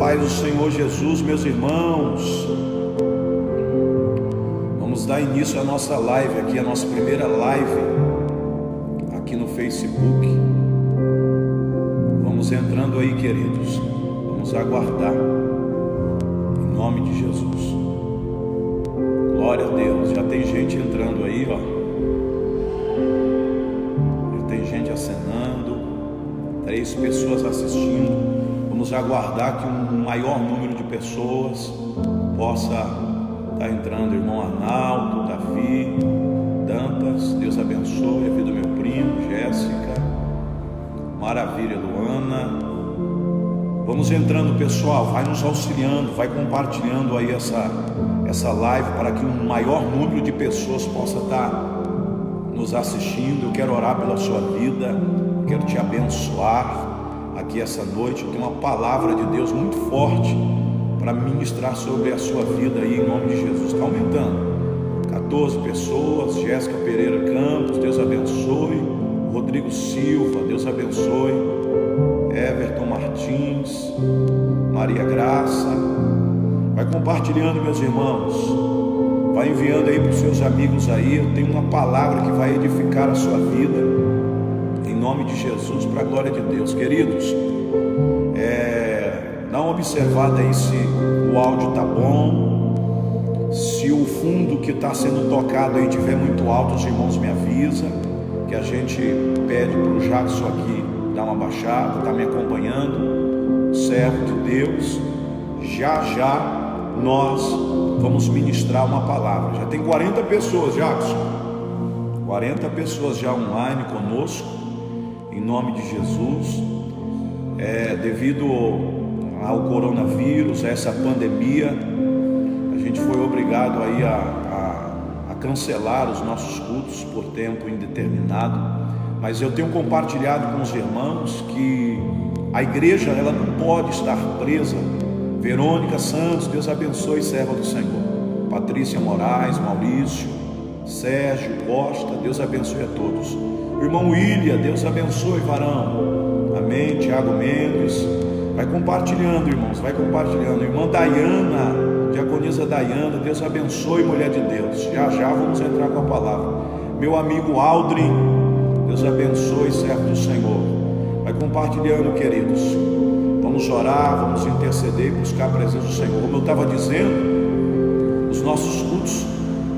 paz do Senhor Jesus, meus irmãos. Vamos dar início à nossa live aqui, a nossa primeira live aqui no Facebook. Vamos entrando aí, queridos. Vamos aguardar em nome de Jesus. Glória a Deus. Já tem gente entrando aí, ó. Já tem gente acenando. 3 pessoas assistindo. Vamos aguardar que um maior número de pessoas possa estar entrando. Irmão Arnaldo, Davi, Dantas, Deus abençoe a vida do meu primo, Jéssica, maravilha, Luana. Vamos entrando, pessoal, vai nos auxiliando, vai compartilhando aí essa live para que um maior número de pessoas possa estar nos assistindo. Eu quero orar pela sua vida, quero te abençoar aqui essa noite. Eu tenho uma palavra de Deus muito forte para ministrar sobre a sua vida aí, em nome de Jesus. Está aumentando, 14 pessoas. Jéssica Pereira Campos, Deus abençoe. Rodrigo Silva, Deus abençoe. Everton Martins, Maria Graça. Vai compartilhando, meus irmãos, vai enviando aí para os seus amigos aí. Eu tenho uma palavra que vai edificar a sua vida, em nome de Jesus, para a glória de Deus. Queridos, dá uma observada aí se o áudio está bom. Se o fundo que está sendo tocado aí estiver muito alto, os irmãos me avisam, que a gente pede para o Jackson aqui dar uma baixada. Está me acompanhando, servo de Deus. Já nós vamos ministrar uma palavra. Já tem 40 pessoas, Jackson, 40 pessoas já online conosco, em nome de Jesus. Devido ao coronavírus, a essa pandemia, a gente foi obrigado aí a cancelar os nossos cultos por tempo indeterminado. Mas eu tenho compartilhado com os irmãos que a igreja, ela não pode estar presa. Verônica Santos, Deus abençoe, serva do Senhor. Patrícia Moraes, Maurício, Sérgio Costa, Deus abençoe a todos. Irmão William, Deus abençoe, varão. Amém. Tiago Mendes, vai compartilhando, irmãos, vai compartilhando. Irmã Dayana, diaconisa Dayana, Deus abençoe, mulher de Deus. Já vamos entrar com a palavra. Meu amigo Aldrin, Deus abençoe, servo do Senhor. Vai compartilhando, queridos. Vamos orar, vamos interceder e buscar a presença do Senhor. Como eu estava dizendo, os nossos cultos,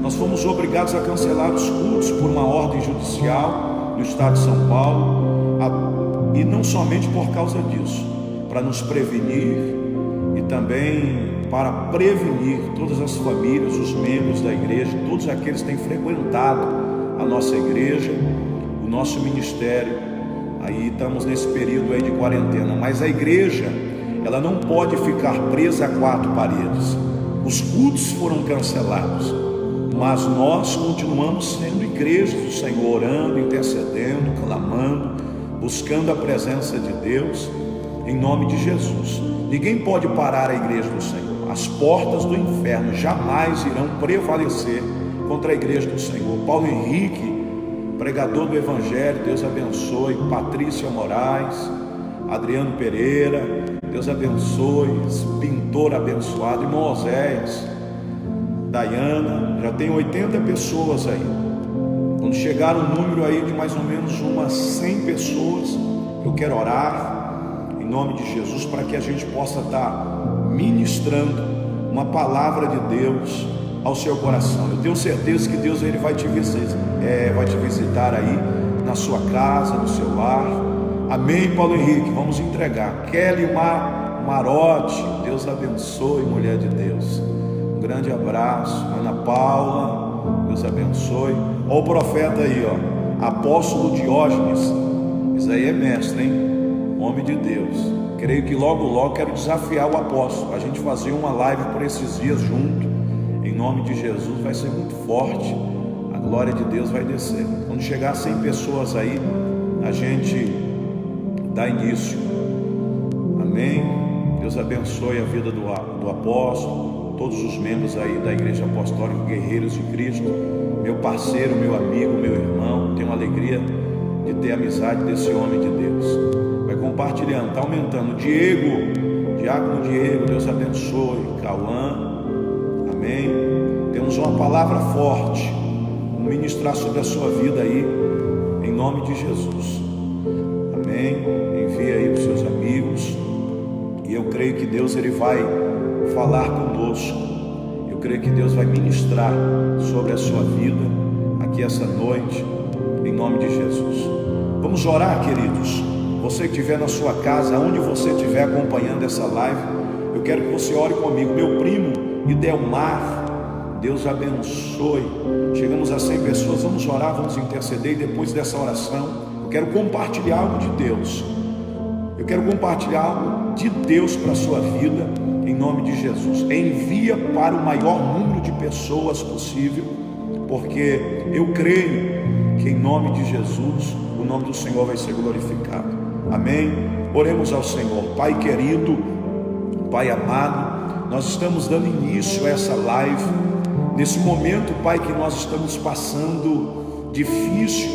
nós fomos obrigados a cancelar os cultos por uma ordem judicial no estado de São Paulo, e não somente por causa disso, para nos prevenir e também para prevenir todas as famílias, os membros da igreja, todos aqueles que têm frequentado a nossa igreja, o nosso ministério. Aí estamos nesse período aí de quarentena, mas a igreja, ela não pode ficar presa a 4 paredes. Os cultos foram cancelados, mas nós continuamos sendo igrejas do Senhor, orando, intercedendo, clamando, buscando a presença de Deus, em nome de Jesus. Ninguém pode parar a igreja do Senhor. As portas do inferno jamais irão prevalecer contra a igreja do Senhor. Paulo Henrique, pregador do Evangelho, Deus abençoe. Patrícia Moraes, Adriano Pereira, Deus abençoe. Pintor abençoado. Irmão Oséias, Dayana, já tem 80 pessoas aí. Quando chegar um número aí de mais ou menos umas 100 pessoas, eu quero orar em nome de Jesus para que a gente possa estar ministrando uma palavra de Deus ao seu coração. Eu tenho certeza que Deus, ele vai te visitar aí na sua casa, no seu lar. Amém, Paulo Henrique, vamos entregar. Kelly Marotti, Deus abençoe, mulher de Deus. Um grande abraço. Ana Paula, Deus abençoe. Olha o profeta aí, ó, apóstolo Diógenes. Isso aí é mestre, hein? Homem de Deus. Creio que logo quero desafiar o apóstolo, a gente fazer uma live por esses dias junto. Em nome de Jesus, vai ser muito forte. A glória de Deus vai descer. Quando chegar a 100 pessoas aí, a gente dá início. Amém. Deus abençoe a vida do apóstolo, todos os membros aí da Igreja Apostólica Guerreiros de Cristo. Meu parceiro, meu amigo, meu irmão. Tenho alegria de ter amizade desse homem de Deus. Vai compartilhando, está aumentando. Diego Diácono Diego, Deus abençoe. Cauã, amém. Temos uma palavra forte, vamos ministrar sobre a sua vida aí, em nome de Jesus, amém. Envie aí para os seus amigos, e eu creio que Deus ele vai falar conosco. Eu creio que Deus vai ministrar sobre a sua vida aqui essa noite, em nome de Jesus. Vamos orar, queridos. Você que estiver na sua casa, onde você estiver acompanhando essa live, eu quero que você ore comigo. Meu primo Idelmar, Deus abençoe. Chegamos a 100 pessoas, vamos orar, vamos interceder. E depois dessa oração, eu quero compartilhar algo de Deus. Eu quero compartilhar algo de Deus para a sua vida, em nome de Jesus. Envia para o maior número de pessoas possível, porque eu creio que em nome de Jesus, o nome do Senhor vai ser glorificado. Amém? Oremos ao Senhor. Pai querido, Pai amado, nós estamos dando início a essa live, nesse momento, Pai, que nós estamos passando difícil,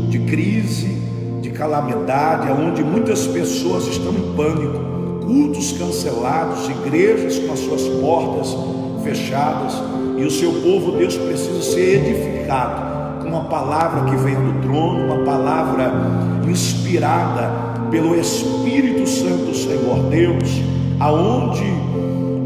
de crise, de calamidade, onde muitas pessoas estão em pânico, cultos cancelados, igrejas com as suas portas fechadas, e o seu povo, Deus, precisa ser edificado com uma palavra que venha do trono, uma palavra inspirada pelo Espírito Santo do Senhor Deus, aonde,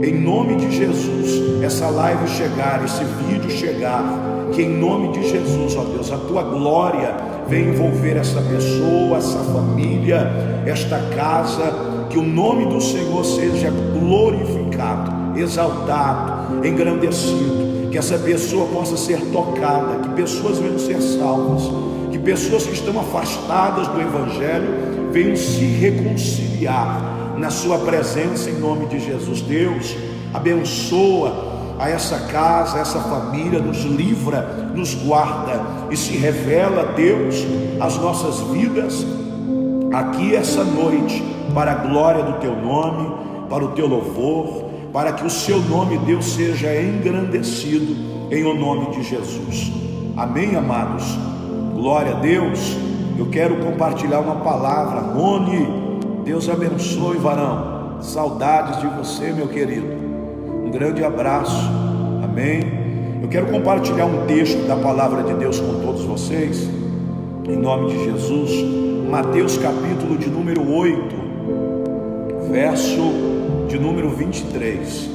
em nome de Jesus, essa live chegar, esse vídeo chegar, que em nome de Jesus, ó Deus, a tua glória venha envolver essa pessoa, essa família, esta casa, que o nome do Senhor seja glorificado, exaltado, engrandecido, que essa pessoa possa ser tocada, que pessoas venham ser salvas, que pessoas que estão afastadas do Evangelho venham se reconciliar na sua presença, em nome de Jesus. Deus, abençoa a essa casa, a essa família, nos livra, nos guarda e se revela, Deus, as nossas vidas aqui essa noite, para a glória do teu nome, para o teu louvor, para que o seu nome, Deus, seja engrandecido em o nome de Jesus. Amém, amados? Glória a Deus. Eu quero compartilhar uma palavra. Rony, Deus abençoe, varão. Saudades de você, meu querido. Um grande abraço, amém. Eu quero compartilhar um texto da palavra de Deus com todos vocês, em nome de Jesus. Mateus capítulo de número 8, verso de número 23.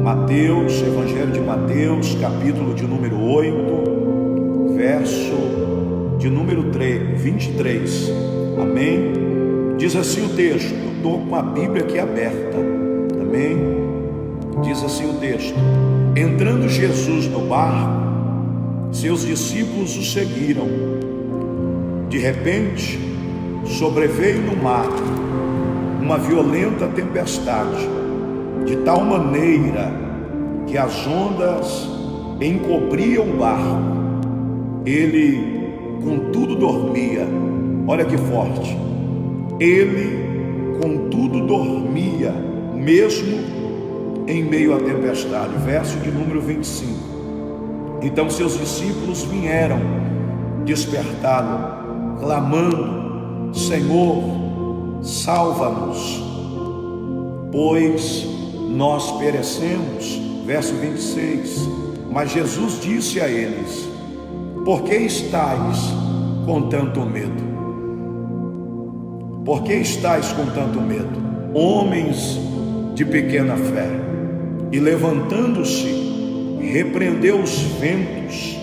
Mateus, Evangelho de Mateus, capítulo de número 8, verso de número 23, amém. Diz assim o texto, eu estou com a Bíblia aqui aberta, amém. Diz assim o texto: entrando Jesus no barco, seus discípulos o seguiram. De repente, sobreveio no mar uma violenta tempestade, de tal maneira que as ondas encobriam o barco. Ele, contudo, dormia. Olha que forte. Ele, contudo, dormia, mesmo em meio à tempestade. Verso de número 25. Então seus discípulos vieram despertá-lo, clamando: Senhor, salva-nos, pois nós perecemos. Verso 26. Mas Jesus disse a eles: por que estáis com tanto medo? Por que estáis com tanto medo, homens de pequena fé? E levantando-se, repreendeu os ventos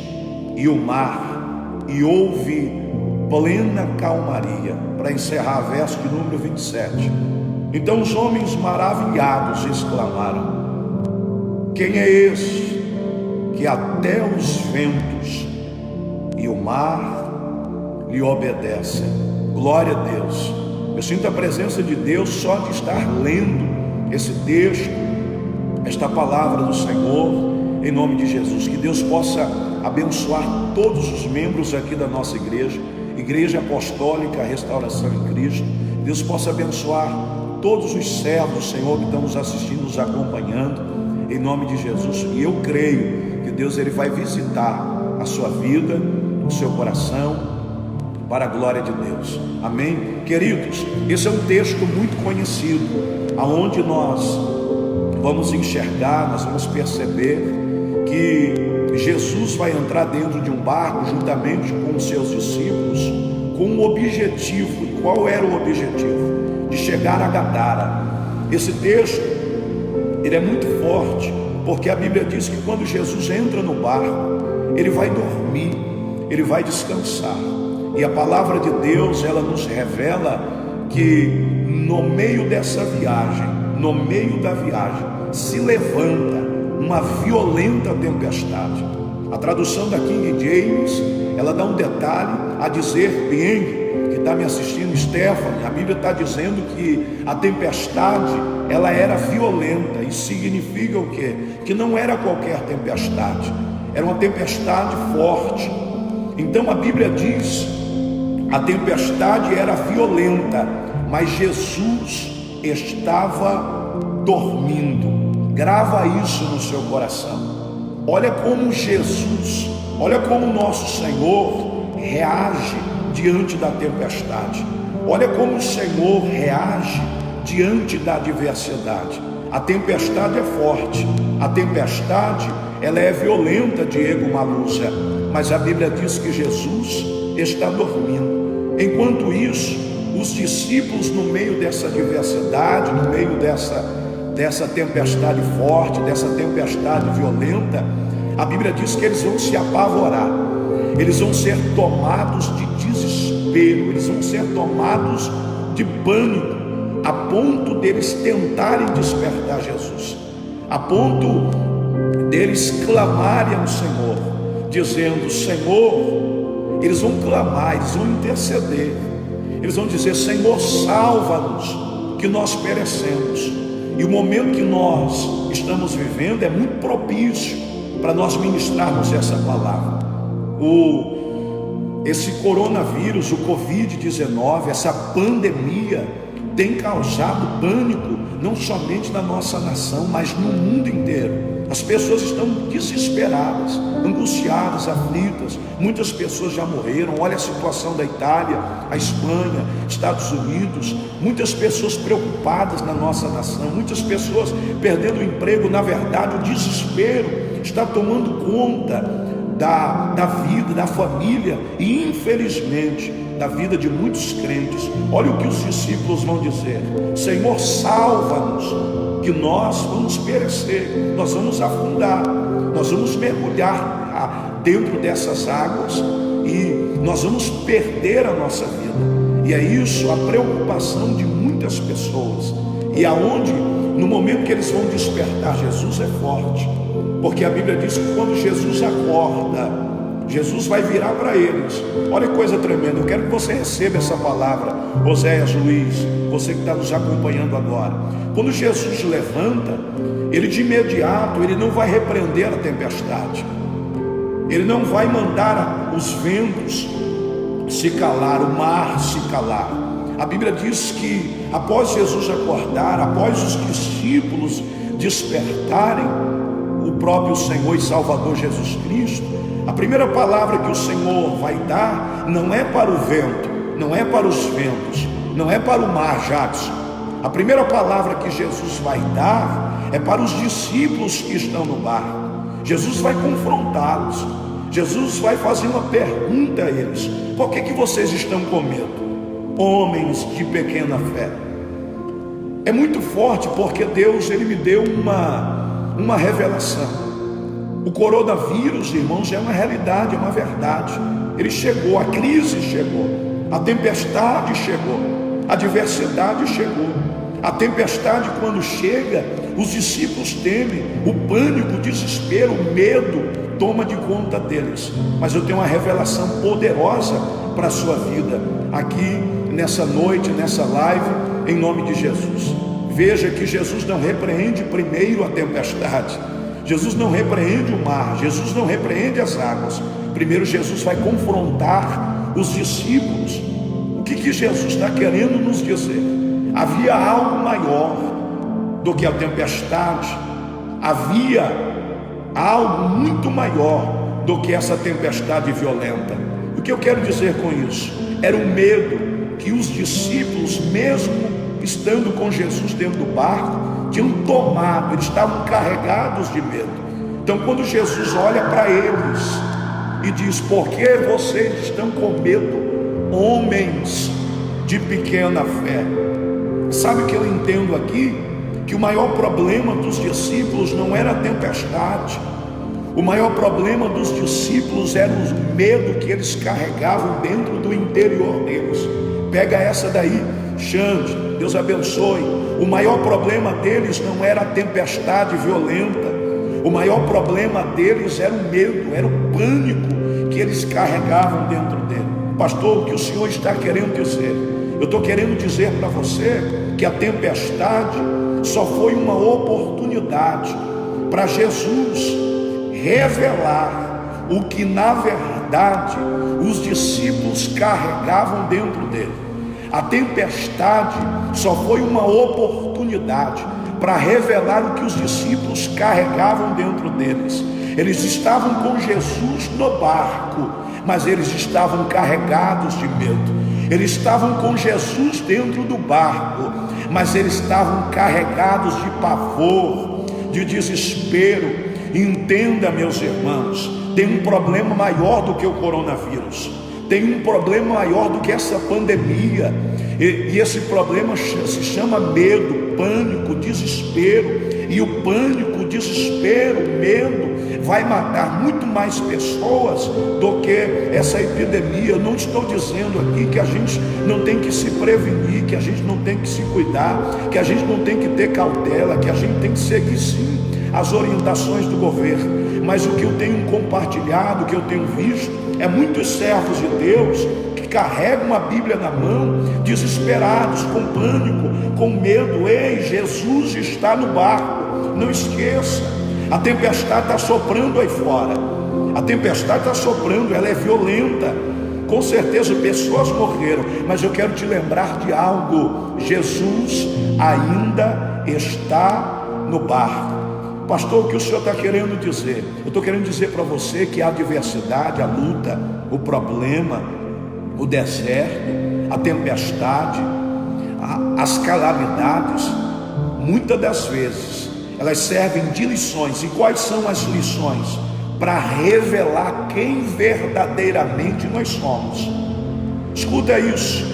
e o mar, e houve plena calmaria. Para encerrar, verso de número 27. Então os homens maravilhados exclamaram: quem é esse que até os ventos e o mar lhe obedecem? Glória a Deus. Eu sinto a presença de Deus só de estar lendo esse texto, esta palavra do Senhor, em nome de Jesus. Que Deus possa abençoar todos os membros aqui da nossa igreja, Igreja Apostólica Restauração em Cristo. Deus possa abençoar todos os servos do Senhor que estão nos assistindo, nos acompanhando, em nome de Jesus. E eu creio que Deus ele vai visitar a sua vida, o seu coração, para a glória de Deus. Amém? Queridos, esse é um texto muito conhecido, aonde nós vamos enxergar, nós vamos perceber que Jesus vai entrar dentro de um barco juntamente com os seus discípulos, com um objetivo. E qual era o objetivo? De chegar a Gadara. Esse texto, ele é muito forte, porque a Bíblia diz que quando Jesus entra no barco, ele vai dormir, ele vai descansar. E a palavra de Deus, ela nos revela que no meio dessa viagem, no meio da viagem, se levanta uma violenta tempestade. A tradução da King James, ela dá um detalhe a dizer bem, que está me assistindo, Stephanie, a Bíblia está dizendo que a tempestade, ela era violenta. Isso significa o quê? Que não era qualquer tempestade, era uma tempestade forte. Então a Bíblia diz, a tempestade era violenta, mas Jesus estava dormindo. Grava isso no seu coração. Olha como Jesus, olha como o nosso Senhor reage diante da tempestade. Olha como o Senhor reage diante da adversidade. A tempestade é forte, a tempestade, ela é violenta, Diego Maluza, mas a Bíblia diz que Jesus está dormindo. Enquanto isso, os discípulos, no meio dessa adversidade, no meio dessa tempestade forte, dessa tempestade violenta, a Bíblia diz que eles vão se apavorar, eles vão ser tomados de desespero, eles vão ser tomados de pânico, a ponto deles tentarem despertar Jesus, a ponto deles clamarem ao Senhor, dizendo: Senhor, eles vão clamar, eles vão interceder, eles vão dizer: Senhor, salva-nos, que nós perecemos. E o momento que nós estamos vivendo é muito propício para nós ministrarmos essa palavra. Esse coronavírus, o Covid-19, essa pandemia tem causado pânico, não somente na nossa nação, mas no mundo inteiro. As pessoas estão desesperadas, angustiadas, aflitas. Muitas pessoas já morreram. Olha a situação da Itália, a Espanha, Estados Unidos. Muitas pessoas preocupadas na nossa nação, muitas pessoas perdendo o emprego. Na verdade, o desespero está tomando conta da vida, da família e, infelizmente, da vida de muitos crentes. Olha o que os discípulos vão dizer: Senhor, salva-nos, que nós vamos perecer, nós vamos afundar, nós vamos mergulhar dentro dessas águas e nós vamos perder a nossa vida. E é isso a preocupação de muitas pessoas. E aonde, no momento que eles vão despertar Jesus, é forte, porque a Bíblia diz que quando Jesus acorda, Jesus vai virar para eles. Olha que coisa tremenda. Eu quero que você receba essa palavra, Oséias Luiz, você que está nos acompanhando agora. Quando Jesus levanta, ele de imediato, ele não vai repreender a tempestade, ele não vai mandar os ventos se calar, o mar se calar. A Bíblia diz que após Jesus acordar, após os discípulos despertarem o próprio Senhor e Salvador Jesus Cristo, a primeira palavra que o Senhor vai dar não é para o vento, não é para os ventos, não é para o mar, Jackson. A primeira palavra que Jesus vai dar é para os discípulos que estão no barco. Jesus vai confrontá-los. Jesus vai fazer uma pergunta a eles: por que vocês estão com medo, homens de pequena fé? É muito forte, porque Deus, ele me deu uma revelação. O coronavírus, irmãos, é uma realidade, é uma verdade. Ele chegou, a crise chegou, a tempestade chegou, a adversidade chegou. A tempestade, quando chega, os discípulos temem, o pânico, o desespero, o medo toma de conta deles. Mas eu tenho uma revelação poderosa para a sua vida aqui nessa noite, nessa live, em nome de Jesus. Veja que Jesus não repreende primeiro a tempestade, Jesus não repreende o mar, Jesus não repreende as águas. Primeiro Jesus vai confrontar os discípulos. O que Jesus está querendo nos dizer? Havia algo maior do que a tempestade, havia algo muito maior do que essa tempestade violenta. O que eu quero dizer com isso? era o medo que os discípulos, mesmo estando com Jesus dentro do barco, tinham tomado, eles estavam carregados de medo. Então, quando Jesus olha para eles e diz: por que vocês estão com medo, homens de pequena fé? Sabe o que eu entendo aqui? Que o maior problema dos discípulos não era a tempestade. O maior problema dos discípulos era o medo que eles carregavam dentro do interior deles. Pega essa daí, Xande, Deus abençoe. O maior problema deles não era a tempestade violenta. O maior problema deles era o medo, era o pânico que eles carregavam dentro dele. Pastor, o que o Senhor está querendo dizer? Eu estou querendo dizer para você que a tempestade só foi uma oportunidade para Jesus revelar o que na verdade os discípulos carregavam dentro dele. A tempestade só foi uma oportunidade para revelar o que os discípulos carregavam dentro deles. Eles estavam com Jesus no barco, mas eles estavam carregados de medo. Eles estavam com Jesus dentro do barco, mas eles estavam carregados de pavor, de desespero. Entenda, meus irmãos, tem um problema maior do que o coronavírus. Tem um problema maior do que essa pandemia. E esse problema se chama medo, pânico, desespero. E o pânico, o desespero, o medo vai matar muito mais pessoas do que essa epidemia. Eu não estou dizendo aqui que a gente não tem que se prevenir, que a gente não tem que se cuidar, que a gente não tem que ter cautela, que a gente tem que seguir sim as orientações do governo. Mas o que eu tenho compartilhado, o que eu tenho visto, é muitos servos de Deus que carregam a Bíblia na mão, desesperados, com pânico, com medo. Ei, Jesus está no barco, não esqueça. A tempestade está soprando aí fora. A tempestade está soprando, ela é violenta. Com certeza pessoas morreram, mas eu quero te lembrar de algo: Jesus ainda está no barco. Pastor, o que o Senhor está querendo dizer? Eu estou querendo dizer para você que a adversidade, a luta, o problema, o deserto, a tempestade, as calamidades, muitas das vezes elas servem de lições. E quais são as lições? Para revelar quem verdadeiramente nós somos. Escuta isso,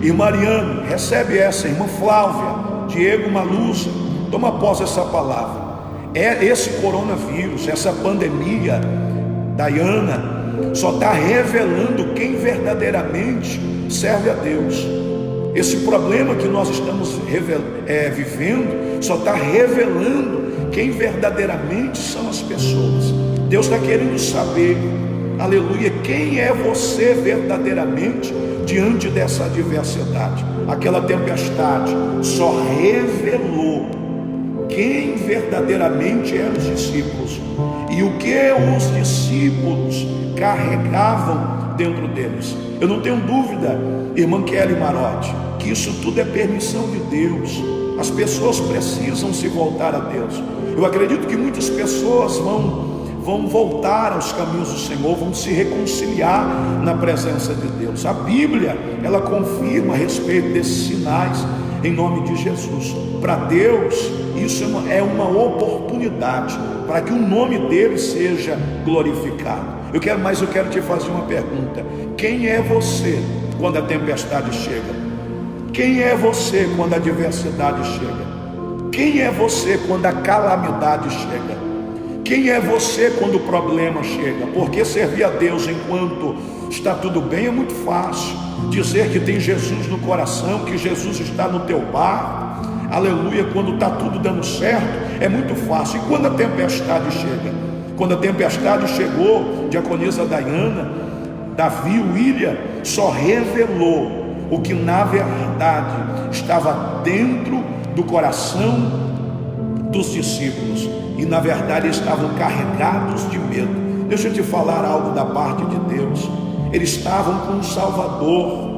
irmã Ariane, recebe essa, irmã Flávia, Diego Maluza, toma posse essa palavra. É esse coronavírus, essa pandemia, Diana, só está revelando quem verdadeiramente serve a Deus. Esse problema que nós estamos vivendo só está revelando quem verdadeiramente são as pessoas. Deus está querendo saber, aleluia, quem é você verdadeiramente diante dessa adversidade. Aquela tempestade só revelou quem verdadeiramente eram os discípulos e o que os discípulos carregavam dentro deles. Eu não tenho dúvida, irmã Kelly Marotti, que isso tudo é permissão de Deus. As pessoas precisam se voltar a Deus. Eu acredito que muitas pessoas vão voltar aos caminhos do Senhor, vão se reconciliar na presença de Deus. A Bíblia, ela confirma a respeito desses sinais em nome de Jesus. Para Deus, isso é uma oportunidade para que o nome dele seja glorificado. Eu quero te fazer uma pergunta: quem é você quando a tempestade chega? Quem é você quando a adversidade chega? Quem é você quando a calamidade chega? Quem é você quando o problema chega? Porque servir a Deus enquanto está tudo bem é muito fácil. Dizer que tem Jesus no coração, que Jesus está no teu barco, aleluia, quando está tudo dando certo, é muito fácil. E quando a tempestade chega? Quando a tempestade chegou, diaconisa Diana, Davi, William, só revelou o que na verdade estava dentro do coração dos discípulos. E na verdade estavam carregados de medo. Deixa eu te falar algo da parte de Deus. Eles estavam com o Salvador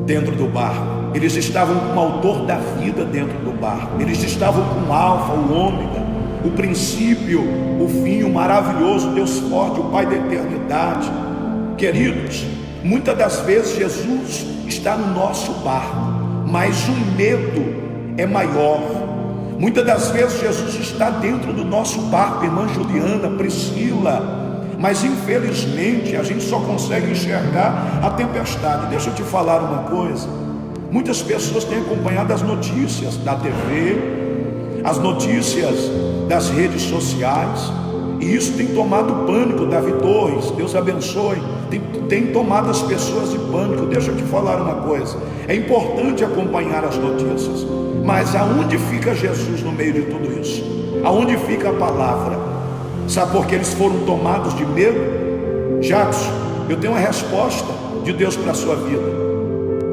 dentro do barco. Eles estavam com o autor da vida dentro do barco. Eles estavam com o Alfa, o Ômega, o princípio, o fim, o maravilhoso Deus forte, o Pai da eternidade. Queridos, Muitas das vezes Jesus está no nosso barco, mas o medo é maior. Muitas das vezes Jesus está dentro do nosso barco, irmã Juliana, Priscila, mas infelizmente a gente só consegue enxergar a tempestade. Deixa eu te falar uma coisa: muitas pessoas têm acompanhado as notícias da TV, as notícias das redes sociais, e isso tem tomado pânico. Davi Torres, Deus abençoe, tem tomado as pessoas de pânico. Deixa eu te falar uma coisa: é importante acompanhar as notícias, mas aonde fica Jesus no meio de tudo isso? Aonde fica a palavra? Sabe por que eles foram tomados de medo? Jackson, eu tenho uma resposta de Deus para a sua vida.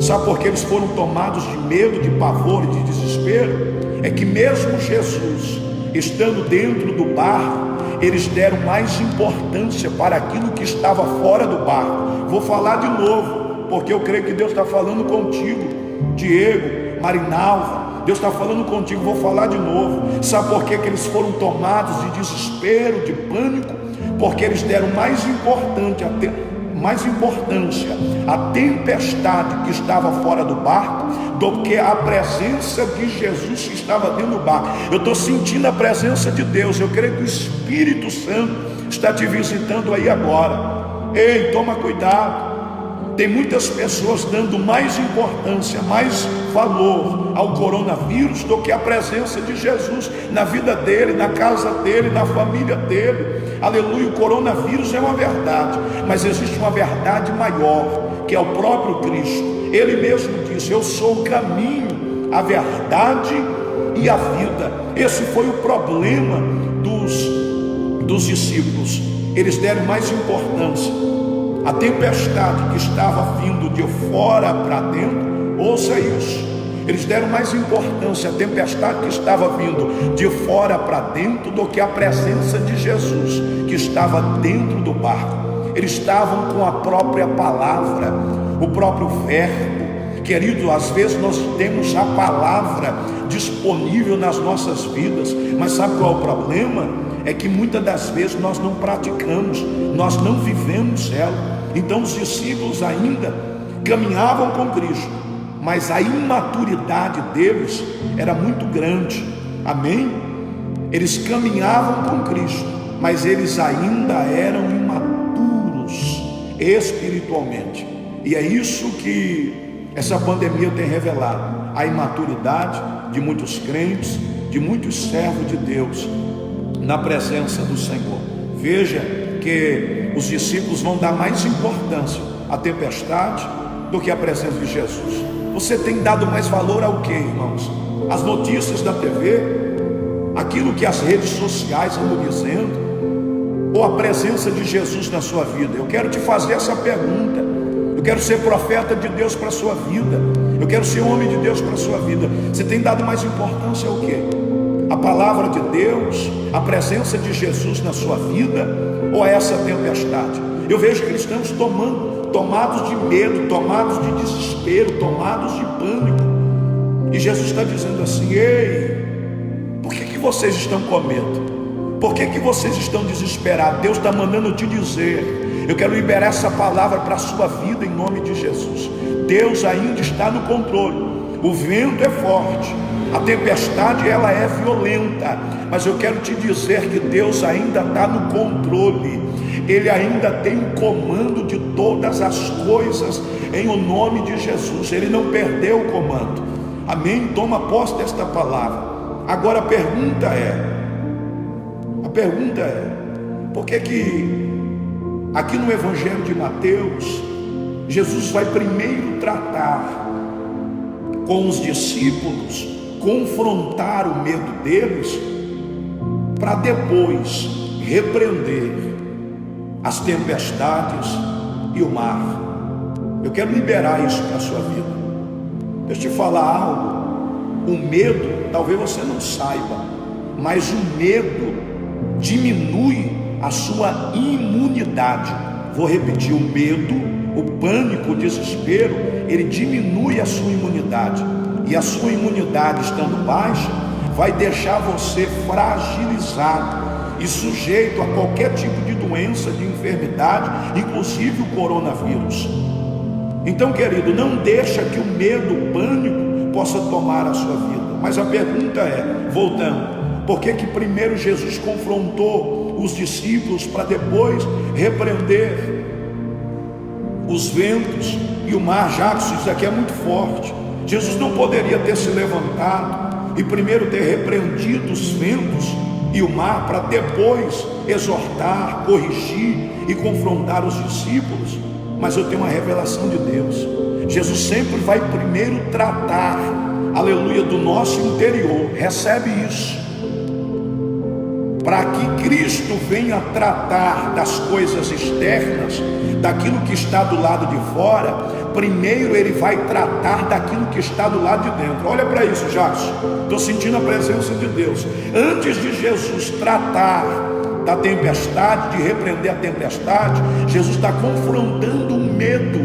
Sabe por que eles foram tomados de medo, de pavor e de desespero? É que mesmo Jesus estando dentro do barco, eles deram mais importância para aquilo que estava fora do barco. Vou falar de novo, porque eu creio que Deus está falando contigo, Diego, Marinalva, Deus está falando contigo. Vou falar de novo. Sabe por que eles foram tomados de desespero, de pânico? Porque eles deram mais importância à tempestade que estava fora do barco do que a presença de Jesus que estava dentro do barco. Eu estou sentindo a presença de Deus. Eu creio que o Espírito Santo está te visitando aí agora. Ei, toma cuidado. Tem muitas pessoas dando mais importância, mais valor ao coronavírus do que a presença de Jesus na vida dele, na casa dele, na família dele. Aleluia. O coronavírus é uma verdade, mas existe uma verdade maior, que é o próprio Cristo. Ele mesmo disse: eu sou o caminho, a verdade e a vida. Esse foi o problema dos discípulos. Eles deram mais importância a tempestade que estava vindo de fora para dentro. Ouça isso: eles deram mais importância à tempestade que estava vindo de fora para dentro do que a presença de Jesus que estava dentro do barco. Eles estavam com a própria palavra, o próprio verbo. Querido, às vezes nós temos a palavra disponível nas nossas vidas, mas sabe qual é o problema? É que muitas das vezes nós não praticamos, nós não vivemos ela. Então os discípulos ainda caminhavam com Cristo, mas a imaturidade deles era muito grande. Amém? Eles caminhavam com Cristo, mas eles ainda eram imaturos espiritualmente. E é isso que essa pandemia tem revelado: a imaturidade de muitos crentes, de muitos servos de Deus na presença do Senhor. Veja que os discípulos vão dar mais importância à tempestade do que à presença de Jesus. Você tem dado mais valor ao que, irmãos? As notícias da TV, aquilo que as redes sociais andam dizendo, ou a presença de Jesus na sua vida? Eu quero te fazer essa pergunta. Eu quero ser profeta de Deus para a sua vida. Eu quero ser homem de Deus para a sua vida. Você tem dado mais importância ao quê? A palavra de Deus, a presença de Jesus na sua vida, ou a essa tempestade? Eu vejo cristãos tomados de medo, tomados de desespero, tomados de pânico. E Jesus está dizendo assim: ei, por que vocês estão com medo? Por que vocês estão desesperados? Deus está mandando te dizer: eu quero liberar essa palavra para a sua vida em nome de Jesus. Deus ainda está no controle. O vento é forte, a tempestade ela é violenta, mas eu quero te dizer que Deus ainda está no controle. Ele ainda tem o comando de todas as coisas em o nome de Jesus. Ele não perdeu o comando. Amém? Toma posse desta palavra. Agora a pergunta é: por que aqui no Evangelho de Mateus, Jesus vai primeiro tratar com os discípulos, confrontar o medo deles, para depois repreender as tempestades e o mar? Eu quero liberar isso para a sua vida. Deixa eu te falar algo. O medo, talvez você não saiba, mas o medo diminui a sua imunidade. Vou repetir: o medo, o pânico, o desespero, ele diminui a sua imunidade. E a sua imunidade estando baixa, vai deixar você fragilizado e sujeito a qualquer tipo de doença, de enfermidade, inclusive o coronavírus. Então, querido, não deixa que o medo, o pânico possa tomar a sua vida. Mas a pergunta é, voltando, por que que primeiro Jesus confrontou os discípulos para depois repreender os ventos e o mar? Jackson, isso aqui é muito forte. Jesus não poderia ter se levantado e primeiro ter repreendido os ventos e o mar para depois exortar, corrigir e confrontar os discípulos? Mas eu tenho uma revelação de Deus. Jesus sempre vai primeiro tratar, aleluia, do nosso interior. Recebe isso. Para que Cristo venha tratar das coisas externas, daquilo que está do lado de fora, primeiro Ele vai tratar daquilo que está do lado de dentro. Olha para isso, Jackson. Estou sentindo a presença de Deus. Antes de Jesus tratar da tempestade, de repreender a tempestade, Jesus está confrontando o medo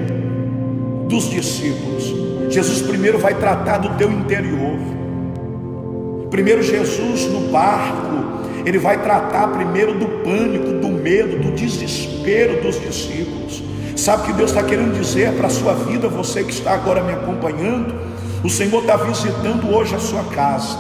dos discípulos. Jesus primeiro vai tratar do teu interior. Primeiro Jesus no barco, Ele vai tratar primeiro do pânico, do medo, do desespero dos discípulos. Sabe o que Deus está querendo dizer para a sua vida? Você que está agora me acompanhando, o Senhor está visitando hoje a sua casa,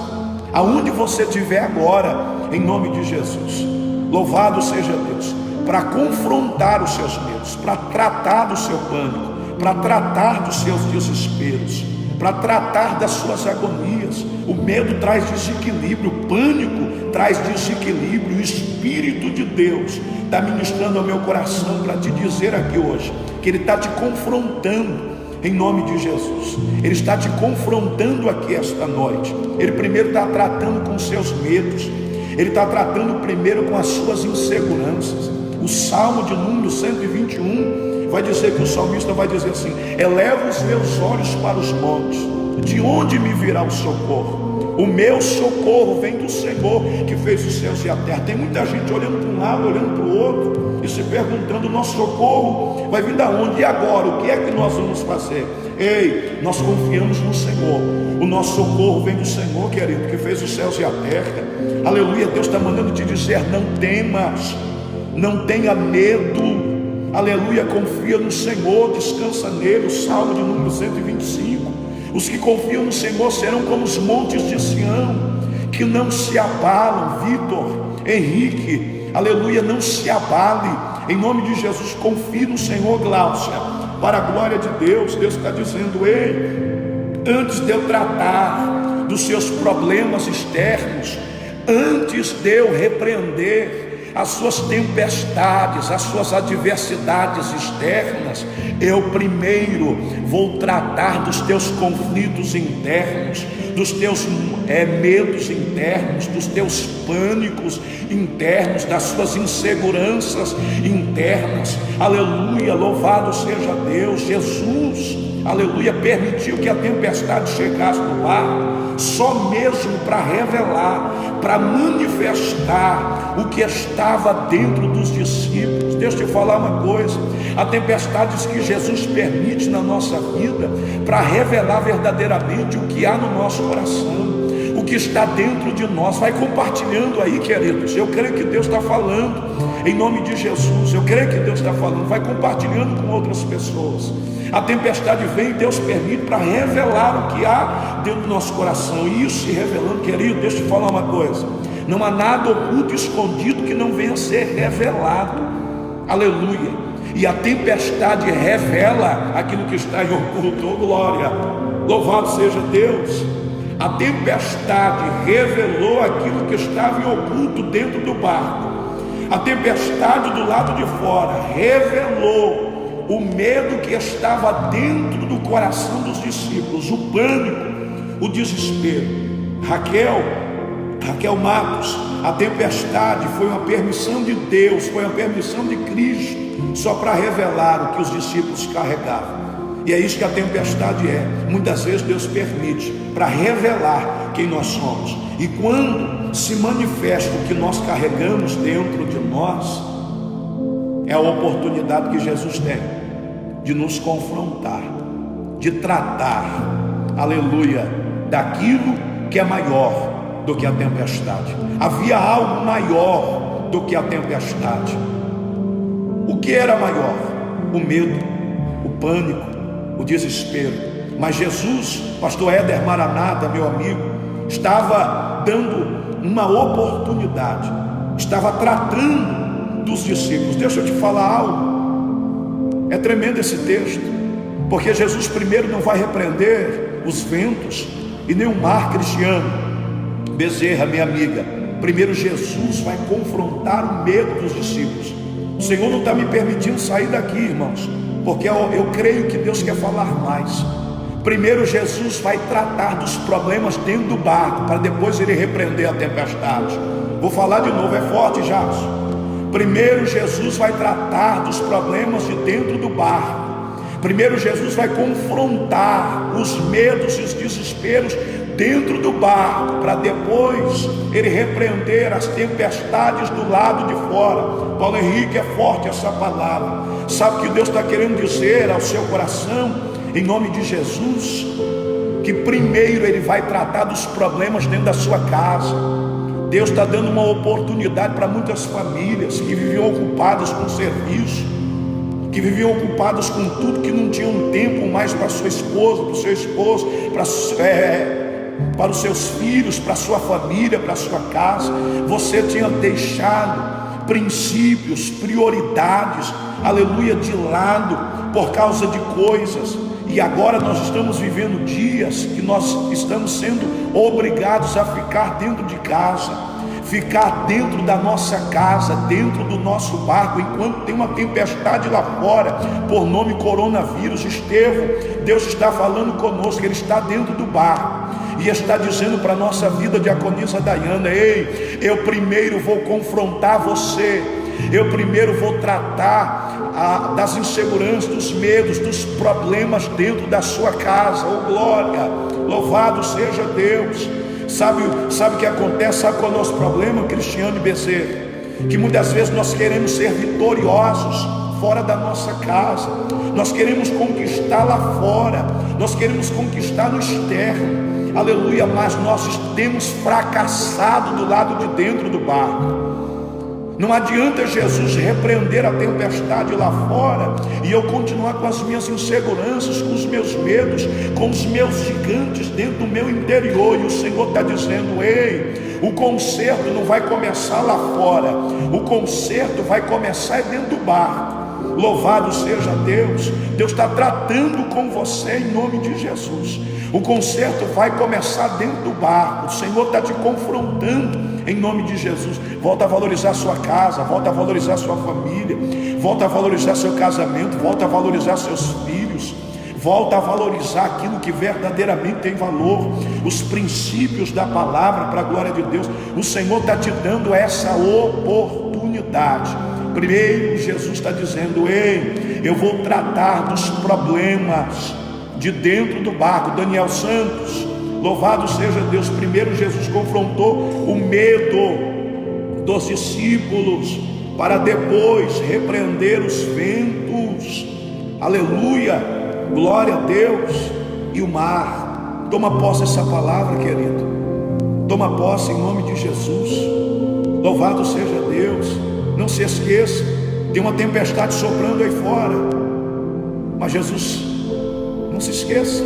aonde você estiver agora, em nome de Jesus. Louvado seja Deus, para confrontar os seus medos, para tratar do seu pânico, para tratar dos seus desesperos, para tratar das suas agonias. O medo traz desequilíbrio, o pânico traz desequilíbrio. O Espírito de Deus está ministrando ao meu coração para te dizer aqui hoje, que Ele está te confrontando em nome de Jesus. Ele está te confrontando aqui esta noite. Ele primeiro está tratando com os seus medos, Ele está tratando primeiro com as suas inseguranças. O Salmo de número 121 vai dizer que o salmista vai dizer assim: eleva os meus olhos para os montes, de onde me virá o socorro? O meu socorro vem do Senhor que fez os céus e a terra. Tem muita gente olhando para um lado, olhando para o outro e se perguntando: nosso socorro vai vir da onde? E agora? O que é que nós vamos fazer? Ei, nós confiamos no Senhor. O nosso socorro vem do Senhor, querido, que fez os céus e a terra. Aleluia. Deus está mandando te dizer: não temas, não tenha medo. Aleluia, confia no Senhor, descansa nele. O Salmo de número 125. Os que confiam no Senhor serão como os montes de Sião, que não se abalam. Vitor, Henrique, aleluia, não se abale, em nome de Jesus. Confie no Senhor, Gláucia, para a glória de Deus. Deus está dizendo: ei, antes de eu tratar dos seus problemas externos, antes de eu repreender as suas tempestades, as suas adversidades externas, eu primeiro vou tratar dos teus conflitos internos, dos teus medos internos, dos teus pânicos internos, das suas inseguranças internas. Aleluia, louvado seja Deus. Jesus, aleluia, permitiu que a tempestade chegasse no barco, só mesmo para revelar, para manifestar o que estava dentro dos discípulos. Deixa eu te falar uma coisa: há tempestades que Jesus permite na nossa vida para revelar verdadeiramente o que há no nosso coração, o que está dentro de nós. Vai compartilhando aí, queridos. Eu creio que Deus está falando em nome de Jesus. Eu creio que Deus está falando. Vai compartilhando com outras pessoas. A tempestade vem e Deus permite para revelar o que há dentro do nosso coração. E isso se revelando, querido, deixa eu te falar uma coisa: não há nada oculto, escondido, que não venha a ser revelado. Aleluia. E a tempestade revela aquilo que está em oculto. Oh, glória, louvado seja Deus. A tempestade revelou aquilo que estava em oculto dentro do barco. A tempestade do lado de fora revelou o medo que estava dentro do coração dos discípulos, o pânico, o desespero. Raquel Matos, a tempestade foi uma permissão de Deus, foi uma permissão de Cristo, só para revelar o que os discípulos carregavam. E é isso que a tempestade é. Muitas vezes Deus permite para revelar quem nós somos. E quando se manifesta o que nós carregamos dentro de nós, é a oportunidade que Jesus tem de nos confrontar, de tratar, aleluia, daquilo que é maior do que a tempestade. Havia algo maior do que a tempestade. O que era maior? O medo, o pânico, o desespero. Mas Jesus, pastor Éder Maranata, meu amigo, estava dando uma oportunidade, estava tratando dos discípulos. Deixa eu te falar algo, é tremendo esse texto, porque Jesus primeiro não vai repreender os ventos e nem o mar. Cristiano Bezerra, minha amiga, primeiro Jesus vai confrontar o medo dos discípulos. O Senhor não está me permitindo sair daqui, irmãos, porque eu creio que Deus quer falar mais. Primeiro Jesus vai tratar dos problemas dentro do barco, para depois ele repreender a tempestade. Vou falar de novo, é forte, Jason. Primeiro Jesus vai tratar dos problemas de dentro do barco. Primeiro Jesus vai confrontar os medos e os desesperos dentro do barco, para depois ele repreender as tempestades do lado de fora. Paulo Henrique, é forte essa palavra. Sabe o que Deus está querendo dizer ao seu coração? Em nome de Jesus, que primeiro ele vai tratar dos problemas dentro da sua casa. Deus está dando uma oportunidade para muitas famílias que viviam ocupadas com serviço, que viviam ocupadas com tudo, que não tinham tempo mais para sua esposa, para o seu esposo, para os seus filhos, para a sua família, para a sua casa. Você tinha deixado princípios, prioridades, aleluia, de lado por causa de coisas. E agora nós estamos vivendo dias que nós estamos sendo obrigados a ficar dentro de casa, ficar dentro da nossa casa, dentro do nosso barco, enquanto tem uma tempestade lá fora, por nome coronavírus. Estevão, Deus está falando conosco, Ele está dentro do barco, e está dizendo para a nossa vida, diaconisa Dayana: ei, eu primeiro vou confrontar você, eu primeiro vou tratar das inseguranças, dos medos, dos problemas dentro da sua casa. Oh glória, louvado seja Deus. Sabe o que acontece? Sabe qual é o nosso problema, Cristiano Bezerra? Que muitas vezes nós queremos ser vitoriosos fora da nossa casa, nós queremos conquistar lá fora, nós queremos conquistar no externo, aleluia, mas nós temos fracassado do lado de dentro do barco. Não adianta Jesus repreender a tempestade lá fora e eu continuar com as minhas inseguranças, com os meus medos, com os meus gigantes dentro do meu interior. E o Senhor está dizendo: ei, o conserto não vai começar lá fora, o conserto vai começar dentro do barco. Louvado seja Deus. Deus está tratando com você em nome de Jesus. O conserto vai começar dentro do barco. O Senhor está te confrontando em nome de Jesus. Volta a valorizar sua casa, volta a valorizar sua família, volta a valorizar seu casamento, volta a valorizar seus filhos, volta a valorizar aquilo que verdadeiramente tem valor, os princípios da palavra, para a glória de Deus. O Senhor está te dando essa oportunidade. Primeiro Jesus está dizendo: ei, eu vou tratar dos problemas de dentro do barco. Daniel Santos, louvado seja Deus. Primeiro Jesus confrontou o medo dos discípulos, para depois repreender os ventos, aleluia, glória a Deus, e o mar. Toma posse dessa palavra, querido, toma posse em nome de Jesus. Louvado seja Deus. Não se esqueça, tem uma tempestade soprando aí fora, mas Jesus, não se esqueça,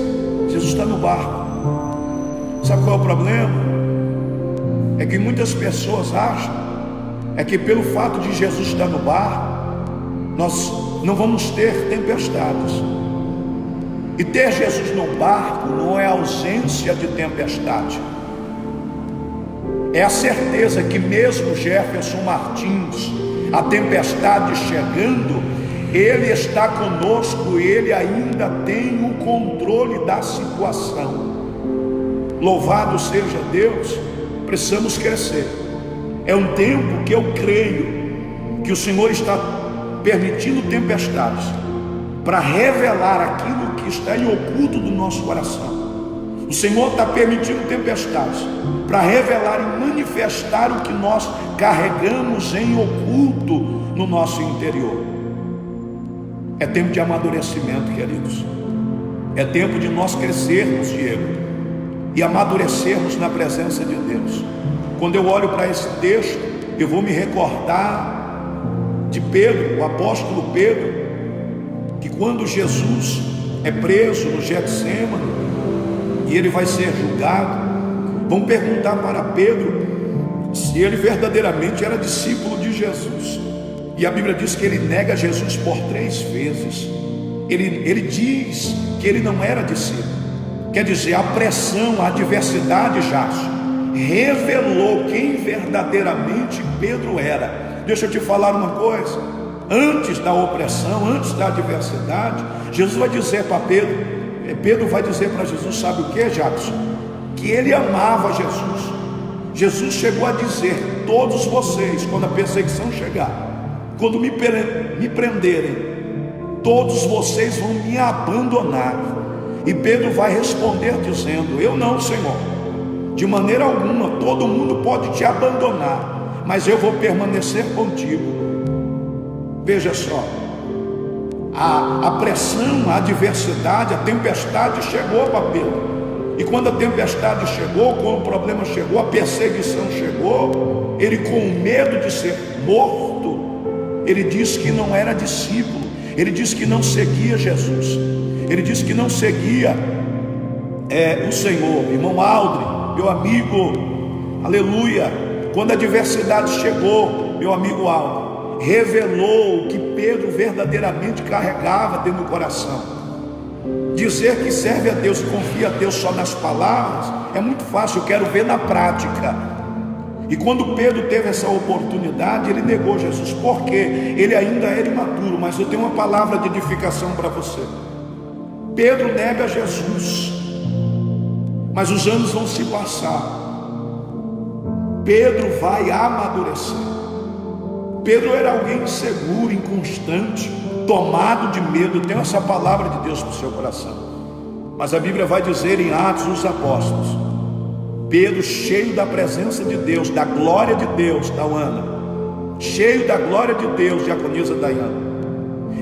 Jesus está no barco. Sabe qual é o problema? É que muitas pessoas acham que pelo fato de Jesus estar no barco, nós não vamos ter tempestades. E ter Jesus no barco não é ausência de tempestade, é a certeza que mesmo Jefferson Martins, a tempestade chegando, Ele está conosco, Ele ainda tem o controle da situação. Louvado seja Deus. Precisamos crescer. É um tempo que eu creio que o Senhor está permitindo tempestades para revelar aquilo que está em oculto do nosso coração. O Senhor está permitindo tempestades para revelar e manifestar o que nós carregamos em oculto no nosso interior. É tempo de amadurecimento, queridos. É tempo de nós crescermos, Diego, e amadurecermos na presença de Deus. Quando eu olho para esse texto, eu vou me recordar de Pedro, o apóstolo Pedro, que quando Jesus é preso no Getsêmani e ele vai ser julgado. Vão perguntar para Pedro se ele verdadeiramente era discípulo de Jesus. E a Bíblia diz que ele nega Jesus por 3 vezes. Ele diz que ele não era discípulo. Quer dizer, a pressão, a adversidade, Jackson, revelou quem verdadeiramente Pedro era. Deixa eu te falar uma coisa. Antes da opressão, antes da adversidade, Jesus vai dizer para Pedro vai dizer para Jesus, sabe o que, Jackson? Que ele amava Jesus. Jesus chegou a dizer: todos vocês, quando a perseguição chegar, quando me prenderem, todos vocês vão me abandonar. E Pedro vai responder dizendo: eu não, Senhor, de maneira alguma. Todo mundo pode te abandonar, mas eu vou permanecer contigo. Veja só, a pressão, a adversidade, a tempestade chegou para Pedro. E quando a tempestade chegou, quando o problema chegou, a perseguição chegou, ele, com medo de ser morto, ele disse que não era discípulo, ele disse que não seguia Jesus, ele disse que não seguia o Senhor. Irmão Aldrin, meu amigo, aleluia, quando a adversidade chegou, meu amigo Aldrin, revelou o que Pedro verdadeiramente carregava dentro do coração. Dizer que serve a Deus e confia a Deus só nas palavras é muito fácil, eu quero ver na prática. E quando Pedro teve essa oportunidade, ele negou Jesus, porque ele ainda era imaturo. Mas eu tenho uma palavra de edificação para você. Pedro nega Jesus, mas os anos vão se passar. Pedro vai amadurecer. Pedro era alguém inseguro, inconstante, tomado de medo. Tem essa palavra de Deus para o seu coração. Mas a Bíblia vai dizer em Atos dos Apóstolos, Pedro, cheio da presença de Deus, da glória de Deus, Tauana, cheio da glória de Deus, diaconisa Dayana.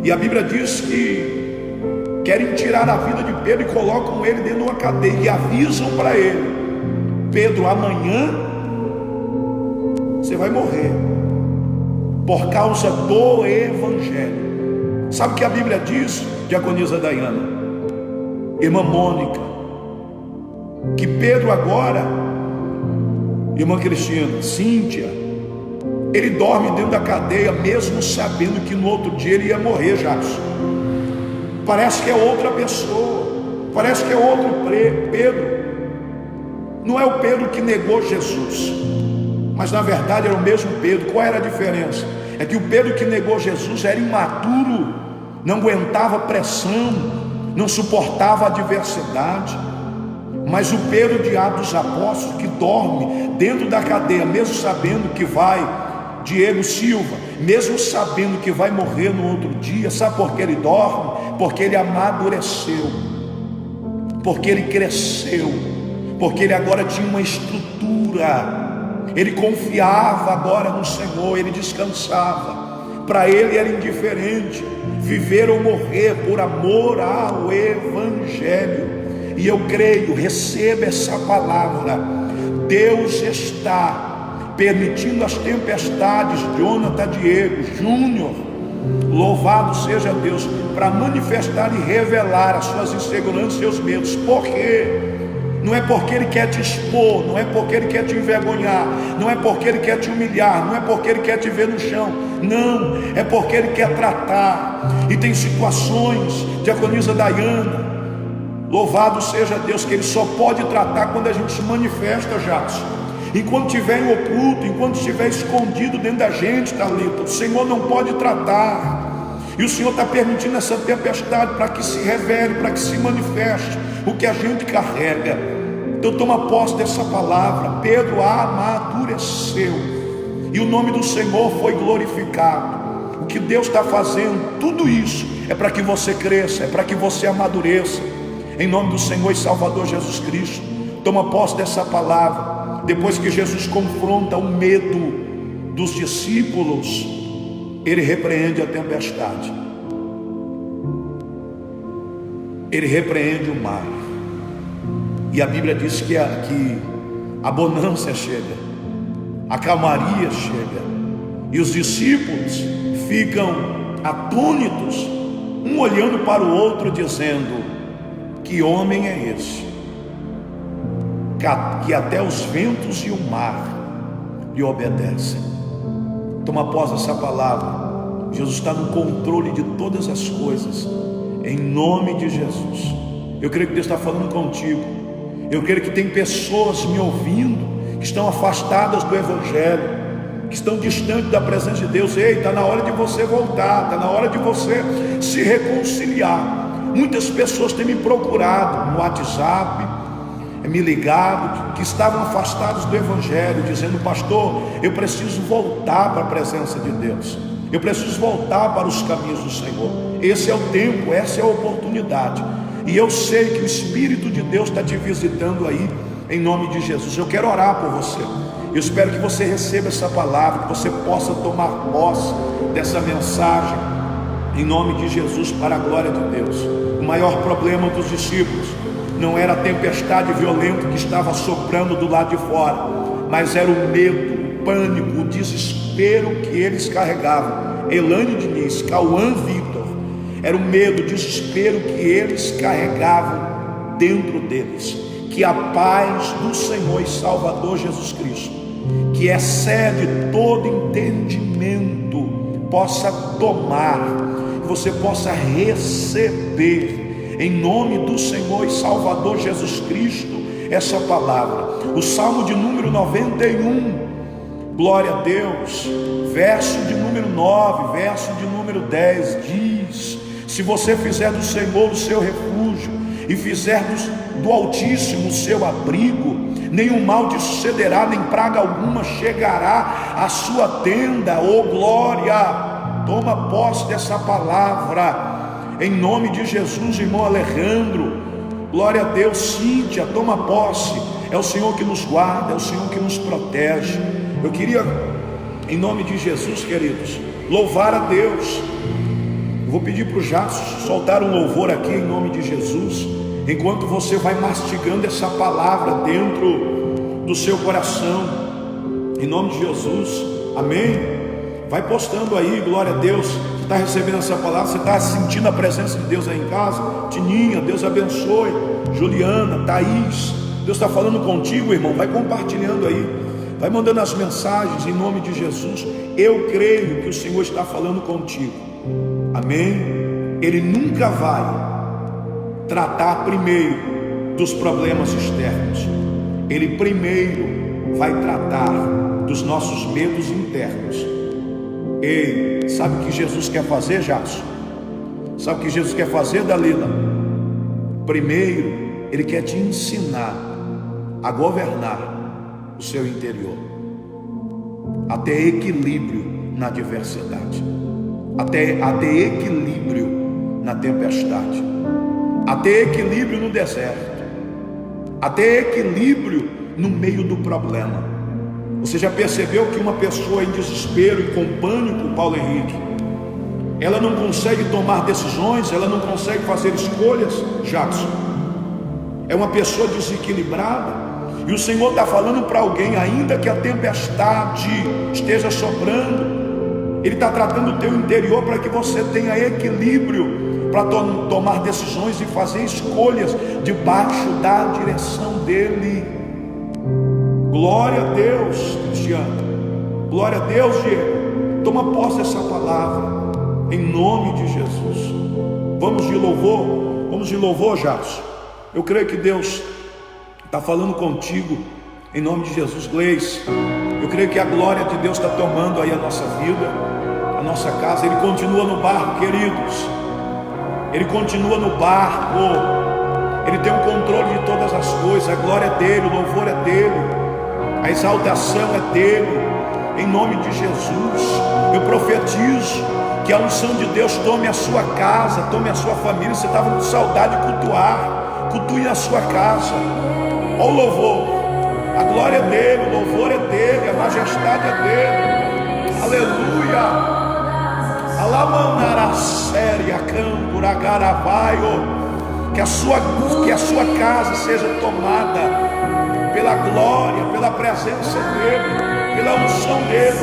E a Bíblia diz que querem tirar a vida de Pedro e colocam ele dentro de uma cadeia e avisam para ele: Pedro, amanhã você vai morrer por causa do Evangelho. Sabe o que a Bíblia diz, diaconisa Dayana, irmã Mônica? Que Pedro agora, irmã Cristina, Cíntia, ele dorme dentro da cadeia, mesmo sabendo que no outro dia ele ia morrer, Jackson. Parece que é outra pessoa, parece que é outro Pedro. Não é o Pedro que negou Jesus, mas na verdade era o mesmo Pedro. Qual era a diferença? É que o Pedro que negou Jesus era imaturo, não aguentava pressão, não suportava a adversidade. Mas o Pedro de Atos dos Apóstolos, que dorme dentro da cadeia, mesmo sabendo que vai, Diego Silva, mesmo sabendo que vai morrer no outro dia, sabe por que ele dorme? Porque ele amadureceu, porque ele cresceu, porque ele agora tinha uma estrutura. Ele confiava agora no Senhor, ele descansava. Para ele era indiferente viver ou morrer por amor ao Evangelho. E eu creio, receba essa palavra. Deus está permitindo as tempestades, Jonathan Diego Júnior, louvado seja Deus, para manifestar e revelar as suas inseguranças e seus medos. Por quê? Não é porque ele quer te expor, não é porque ele quer te envergonhar, não é porque ele quer te humilhar, não é porque ele quer te ver no chão, não, é porque ele quer tratar. E tem situações, diaconisa Dayana, louvado seja Deus, que ele só pode tratar quando a gente se manifesta, Jackson. Enquanto estiver em oculto, enquanto estiver escondido dentro da gente, Thalita, o Senhor não pode tratar. E o Senhor está permitindo essa tempestade para que se revele, para que se manifeste o que a gente carrega. Então toma posse dessa palavra. Pedro amadureceu e o nome do Senhor foi glorificado. O que Deus está fazendo, tudo isso é para que você cresça, é para que você amadureça, em nome do Senhor e Salvador Jesus Cristo. Toma posse dessa palavra. Depois que Jesus confronta o medo dos discípulos, ele repreende a tempestade, ele repreende o mar. E a Bíblia diz que a bonança chega, a calmaria chega, e os discípulos ficam atônitos, um olhando para o outro, dizendo: Que homem é esse, que até os ventos e o mar lhe obedecem? Toma posse dessa palavra. Jesus está no controle de todas as coisas, em nome de Jesus. Eu creio que Deus está falando contigo. Eu creio que tem pessoas me ouvindo, que estão afastadas do Evangelho, que estão distantes da presença de Deus. Ei, está na hora de você voltar, está na hora de você se reconciliar. Muitas pessoas têm me procurado no WhatsApp, me ligado, que estavam afastados do Evangelho, dizendo: pastor, eu preciso voltar para a presença de Deus, eu preciso voltar para os caminhos do Senhor. Esse é o tempo, essa é a oportunidade, e eu sei que o Espírito de Deus está te visitando aí, em nome de Jesus. Eu quero orar por você. Eu espero que você receba essa palavra, que você possa tomar posse dessa mensagem, em nome de Jesus, para a glória de Deus. O maior problema dos discípulos não era a tempestade violenta que estava soprando do lado de fora, mas era o medo, o pânico, o desespero que eles carregavam. Elaine Diniz, Cauã Vitor, era o medo, o desespero que eles carregavam dentro deles. Que a paz do Senhor e Salvador Jesus Cristo, que excede todo entendimento, possa tomar, que você possa receber, em nome do Senhor e Salvador Jesus Cristo, essa palavra. O Salmo de número 91, glória a Deus, verso de número 9, verso de número 10, diz: se você fizer do Senhor o seu refúgio, e fizer do Altíssimo o seu abrigo, nenhum mal te sucederá, nem praga alguma chegará à sua tenda. Oh glória, toma posse dessa palavra, em nome de Jesus, irmão Alejandro, glória a Deus. Cíntia, toma posse. É o Senhor que nos guarda, é o Senhor que nos protege. Eu queria, em nome de Jesus, queridos, louvar a Deus. Vou pedir para o Jackson soltar um louvor aqui, em nome de Jesus, enquanto você vai mastigando essa palavra dentro do seu coração, em nome de Jesus, amém? Vai postando aí, glória a Deus. Você está recebendo essa palavra, você está sentindo a presença de Deus aí em casa? Tininha, Deus abençoe. Juliana, Thaís, Deus está falando contigo, irmão. Vai compartilhando aí, vai mandando as mensagens em nome de Jesus. Eu creio que o Senhor está falando contigo, amém? Ele nunca vai tratar primeiro dos problemas externos, Ele primeiro vai tratar dos nossos medos internos. Ei, sabe o que Jesus quer fazer, Jackson? Sabe o que Jesus quer fazer, Dalila? Primeiro, Ele quer te ensinar a governar o seu interior, a ter equilíbrio na adversidade, a ter equilíbrio na tempestade, a ter equilíbrio no deserto, a ter equilíbrio no meio do problema. Você já percebeu que uma pessoa em desespero e com pânico, Paulo Henrique, ela não consegue tomar decisões, ela não consegue fazer escolhas, Jackson? É uma pessoa desequilibrada. E o Senhor está falando para alguém, ainda que a tempestade esteja sobrando, Ele está tratando o teu interior para que você tenha equilíbrio, para tomar decisões e fazer escolhas debaixo da direção dEle. Glória a Deus, Cristiano. Glória a Deus, Diego. Toma posse dessa palavra, em nome de Jesus. Vamos de louvor, Jackson. Eu creio que Deus está falando contigo, em nome de Jesus. Gleice, eu creio que a glória de Deus está tomando aí a nossa vida, a nossa casa. Ele continua no barco, queridos. Ele continua no barco. Ele tem o controle de todas as coisas. A glória é dele, o louvor é dele, a exaltação é dele, em nome de Jesus. Eu profetizo que a unção de Deus tome a sua casa, tome a sua família. Você estava com saudade de cultuar, cultue na sua casa. Olha o louvor, a glória é dele, o louvor é dele, a majestade é dele. Aleluia. Alamanaraséria, Camburagaravaio. Que a sua casa seja tomada pela glória, pela presença dele, pela unção dele,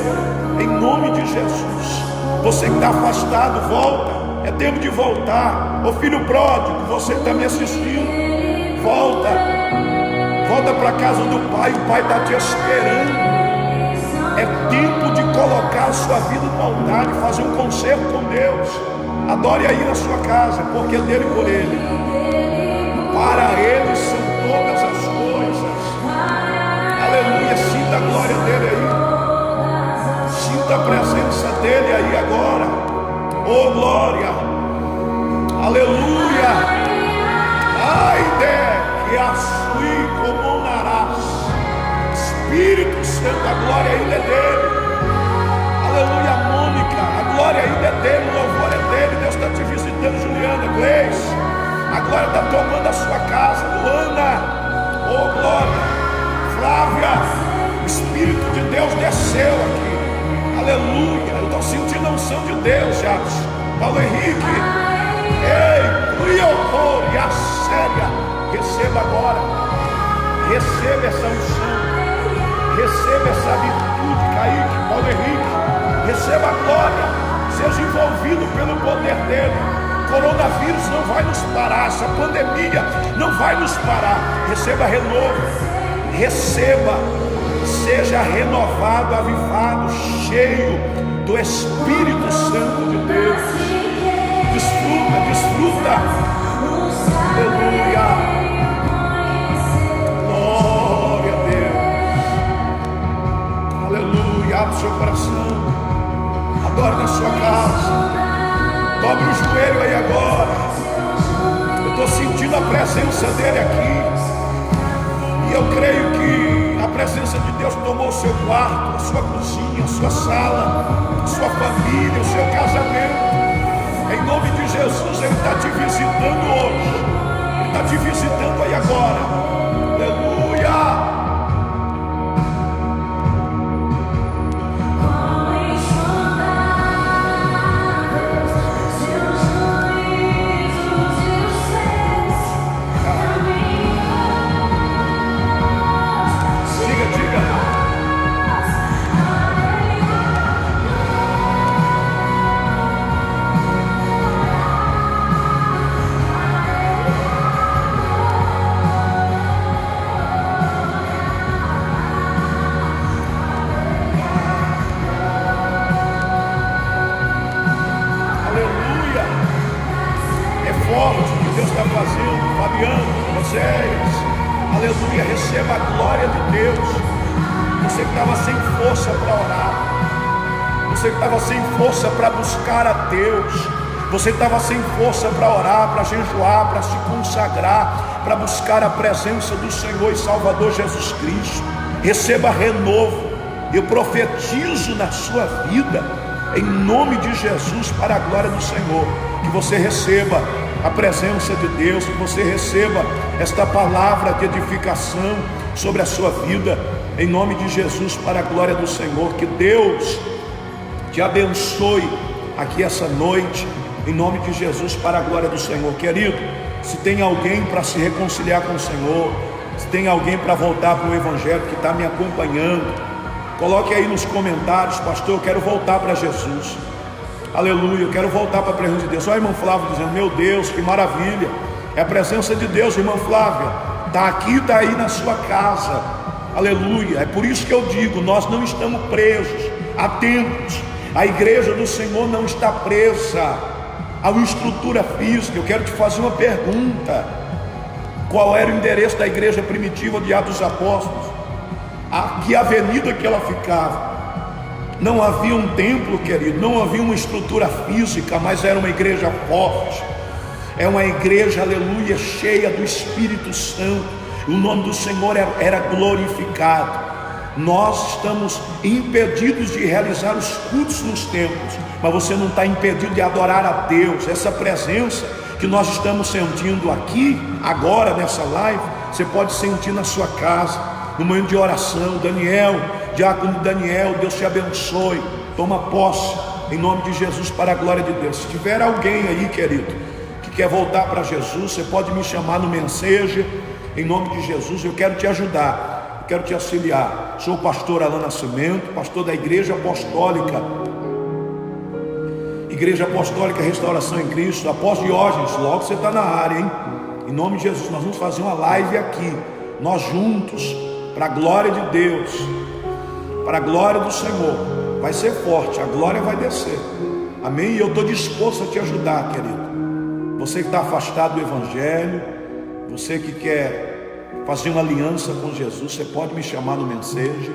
em nome de Jesus. Você que está afastado, volta. É tempo de voltar. Ô filho pródigo, você que está me assistindo, volta para a casa do Pai. O Pai está te esperando. É tempo de colocar a sua vida no altar e fazer um concerto com Deus. Adore aí na sua casa, porque é dele e por ele. Para ele são todas as coisas. Aleluia, sinta a glória dele aí. Sinta a presença dele aí agora. Oh glória. Aleluia. Ai de que assui como narás. Espírito Santo, a glória ainda é dele. Aleluia, Mônica, a glória ainda é dele, o louvor é dele. Deus está te visitando, Juliana, Gleice. A glória está tomando a sua casa, Luana. Oh glória. Flávia, o Espírito de Deus desceu aqui. Aleluia, eu estou sentindo a unção de Deus, Jacques. Paulo Henrique, ei, e a séria, receba agora. Receba essa unção. Receba essa virtude, Kaique, Paulo Henrique. Receba a glória. Seja envolvido pelo poder dele. Coronavírus não vai nos parar. Essa pandemia não vai nos parar. Receba renovo. Receba. Seja renovado, avivado, cheio do Espírito Santo de Deus. Desfruta, desfruta. Aleluia. Abre o seu coração, adore na sua casa, dobre o joelho aí agora. Eu estou sentindo a presença dele aqui, e eu creio que a presença de Deus tomou o seu quarto, a sua cozinha, a sua sala, a sua família, o seu casamento. Em nome de Jesus, ele está te visitando hoje, ele está te visitando aí agora. Aleluia. Aleluia, receba a glória de Deus. Você que estava sem força para orar, você que estava sem força para buscar a Deus, você que estava sem força para orar, para jejuar, para se consagrar, para buscar a presença do Senhor e Salvador Jesus Cristo, receba renovo. Eu profetizo na sua vida, em nome de Jesus, para a glória do Senhor, que você receba a presença de Deus, que você receba esta palavra de edificação sobre a sua vida, em nome de Jesus, para a glória do Senhor. Que Deus te abençoe aqui essa noite, em nome de Jesus, para a glória do Senhor. Querido, se tem alguém para se reconciliar com o Senhor, se tem alguém para voltar para o Evangelho, que está me acompanhando, coloque aí nos comentários: pastor, eu quero voltar para Jesus. Aleluia, eu quero voltar para a presença de Deus. Olha o irmão Flávio dizendo: meu Deus, que maravilha, é a presença de Deus. Irmã Flávia, está aqui, está aí na sua casa. Aleluia, é por isso que eu digo: nós não estamos presos, atentos. A igreja do Senhor não está presa a uma estrutura física. Eu quero te fazer uma pergunta: qual era o endereço da igreja primitiva de Atos dos Apóstolos? A que avenida que ela ficava? Não havia um templo, querido, não havia uma estrutura física, mas era uma igreja forte. É uma igreja, aleluia, cheia do Espírito Santo. O nome do Senhor era glorificado. Nós estamos impedidos de realizar os cultos nos templos, mas você não está impedido de adorar a Deus. Essa presença que nós estamos sentindo aqui, agora nessa live, você pode sentir na sua casa, no momento de oração. Daniel, diácono Daniel, Deus te abençoe. Toma posse, em nome de Jesus, para a glória de Deus. Se tiver alguém aí, querido, que quer voltar para Jesus, você pode me chamar no Messenger, em nome de Jesus. Eu quero te ajudar, eu quero te auxiliar. Sou o pastor Alain Nascimento, pastor da Igreja Apostólica Igreja Apostólica Restauração em Cristo, após Diógenes, logo você está na área, hein? Em nome de Jesus, nós vamos fazer uma live aqui, nós juntos, para a glória de Deus, para a glória do Senhor. Vai ser forte, a glória vai descer, amém? E eu estou disposto a te ajudar, querido. Você que está afastado do Evangelho, você que quer fazer uma aliança com Jesus, você pode me chamar no Messenger,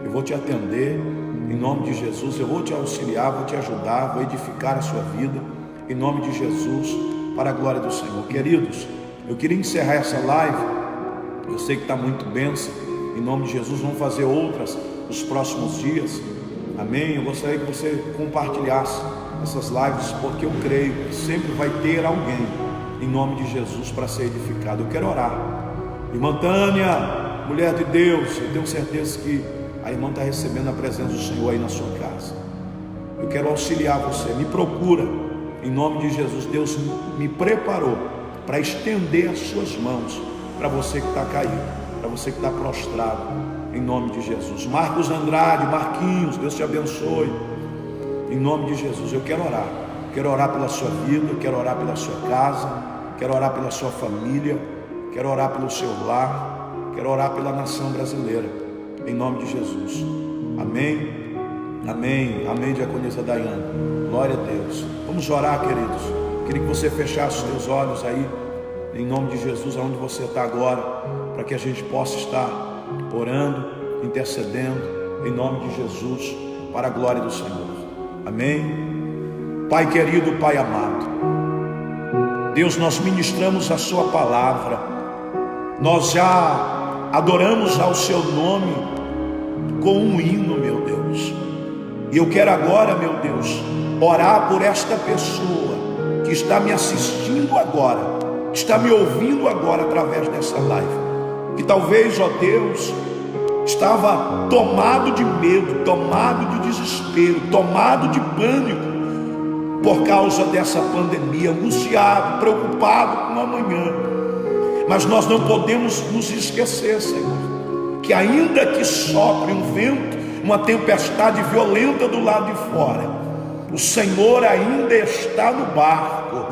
eu vou te atender, em nome de Jesus. Eu vou te auxiliar, vou te ajudar, vou edificar a sua vida, em nome de Jesus, para a glória do Senhor. Queridos, eu queria encerrar essa live, eu sei que está muito bênção, em nome de Jesus. Vamos fazer outras nos próximos dias, amém? Eu gostaria que você compartilhasse essas lives, porque eu creio que sempre vai ter alguém, em nome de Jesus, para ser edificado. Eu quero orar. Irmã Tânia, mulher de Deus, eu tenho certeza que a irmã está recebendo a presença do Senhor aí na sua casa. Eu quero auxiliar você, me procura, em nome de Jesus. Deus me preparou para estender as suas mãos para você que está caído, para você que está prostrado, em nome de Jesus. Marcos Andrade, Marquinhos, Deus te abençoe, em nome de Jesus. Eu quero orar pela sua vida, eu quero orar pela sua casa, quero orar pela sua família, quero orar pelo seu lar, quero orar pela nação brasileira, em nome de Jesus, amém, amém, amém. Diaconisa Daiane, glória a Deus. Vamos orar, queridos. Queria que você fechasse os teus olhos aí, em nome de Jesus, aonde você está agora, para que a gente possa estar orando, intercedendo, em nome de Jesus, para a glória do Senhor, amém. Pai querido, Pai amado, Deus, nós ministramos a sua palavra, nós já adoramos ao seu nome com um hino, meu Deus, e eu quero agora, meu Deus, orar por esta pessoa que está me assistindo agora, que está me ouvindo agora através dessa live, que talvez, ó Deus, estava tomado de medo, tomado de desespero, tomado de pânico por causa dessa pandemia, angustiado, preocupado com o amanhã. Mas nós não podemos nos esquecer, Senhor, que ainda que sopre um vento, uma tempestade violenta do lado de fora, o Senhor ainda está no barco,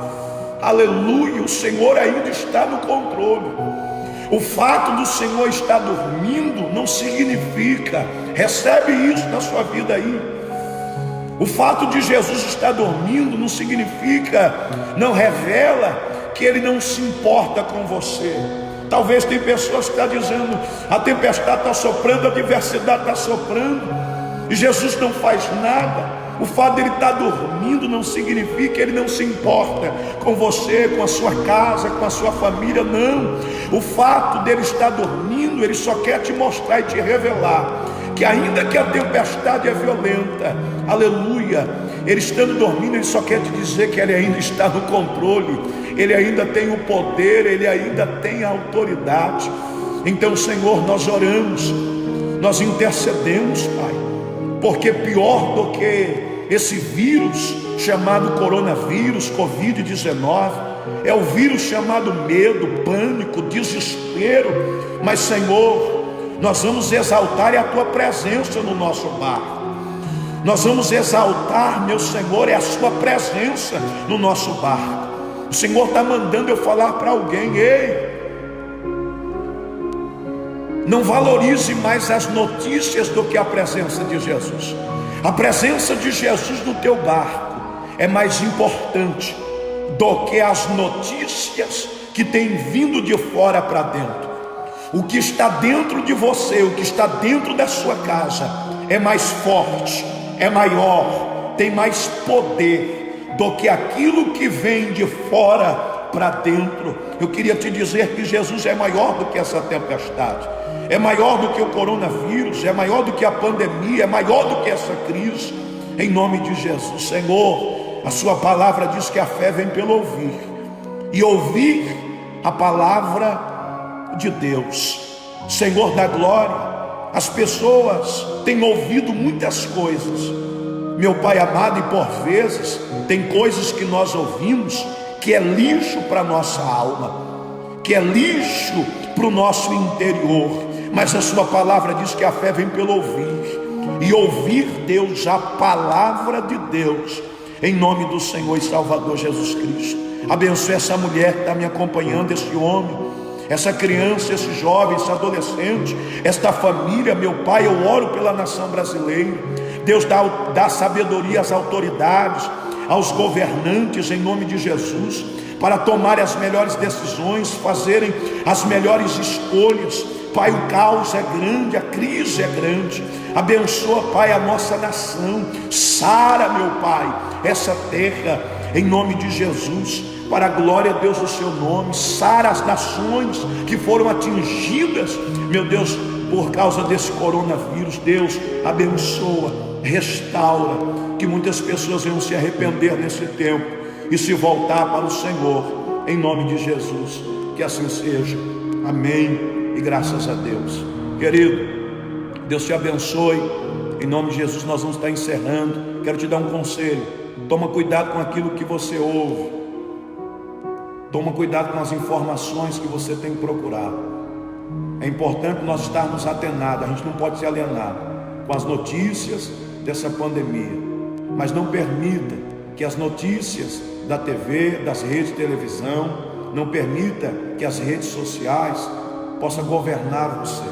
aleluia, o Senhor ainda está no controle. O fato do Senhor estar dormindo não significa, recebe isso na sua vida aí, o fato de Jesus estar dormindo não significa, não revela que Ele não se importa com você. Talvez tem pessoas que estão dizendo, a tempestade está soprando, a adversidade está soprando, e Jesus não faz nada. O fato de Ele estar dormindo não significa que Ele não se importa com você, com a sua casa, com a sua família, não. O fato de Ele estar dormindo, Ele só quer te mostrar e te revelar que ainda que a tempestade é violenta, aleluia, Ele estando dormindo, Ele só quer te dizer que Ele ainda está no controle, Ele ainda tem o poder, Ele ainda tem a autoridade. Então, Senhor, nós oramos, nós intercedemos, Pai, porque pior do que esse vírus chamado coronavírus, Covid-19, é o vírus chamado medo, pânico, desespero. Mas, Senhor, nós vamos exaltar a Tua presença no nosso barco. Nós vamos exaltar, meu Senhor, a Sua presença no nosso barco. O Senhor está mandando eu falar para alguém, ei, não valorize mais as notícias do que a presença de Jesus. A presença de Jesus no teu barco é mais importante do que as notícias que têm vindo de fora para dentro. O que está dentro de você, o que está dentro da sua casa é mais forte, é maior, tem mais poder do que aquilo que vem de fora para dentro. Eu queria te dizer que Jesus é maior do que essa tempestade, é maior do que o coronavírus, é maior do que a pandemia, é maior do que essa crise. Em nome de Jesus, Senhor, a sua palavra diz que a fé vem pelo ouvir, e ouvir a palavra de Deus. Senhor da glória, as pessoas têm ouvido muitas coisas, meu Pai amado, e por vezes tem coisas que nós ouvimos que é lixo para a nossa alma, que é lixo para o nosso interior. Mas a sua palavra diz que a fé vem pelo ouvir, e ouvir Deus, a palavra de Deus, em nome do Senhor e Salvador Jesus Cristo. Abençoe essa mulher que está me acompanhando, esse homem, essa criança, esse jovem, esse adolescente, esta família. Meu Pai, eu oro pela nação brasileira. Deus, dá sabedoria às autoridades, aos governantes, em nome de Jesus, para tomarem as melhores decisões, fazerem as melhores escolhas. Pai, o caos é grande, a crise é grande. Abençoa, Pai, a nossa nação. Sara, meu Pai, essa terra, em nome de Jesus, para a glória, Deus, do seu nome. Sara as nações que foram atingidas, meu Deus, por causa desse coronavírus. Deus, abençoa, restaura, que muitas pessoas venham se arrepender nesse tempo e se voltar para o Senhor, em nome de Jesus. Que assim seja. Amém. E graças a Deus. Querido, Deus te abençoe. Em nome de Jesus, nós vamos estar encerrando. Quero te dar um conselho: toma cuidado com aquilo que você ouve. Toma cuidado com as informações que você tem procurado. É importante nós estarmos atenados. A gente não pode se alienar com as notícias dessa pandemia, mas não permita que as notícias da TV, das redes de televisão, não permita que as redes sociais possa governar você,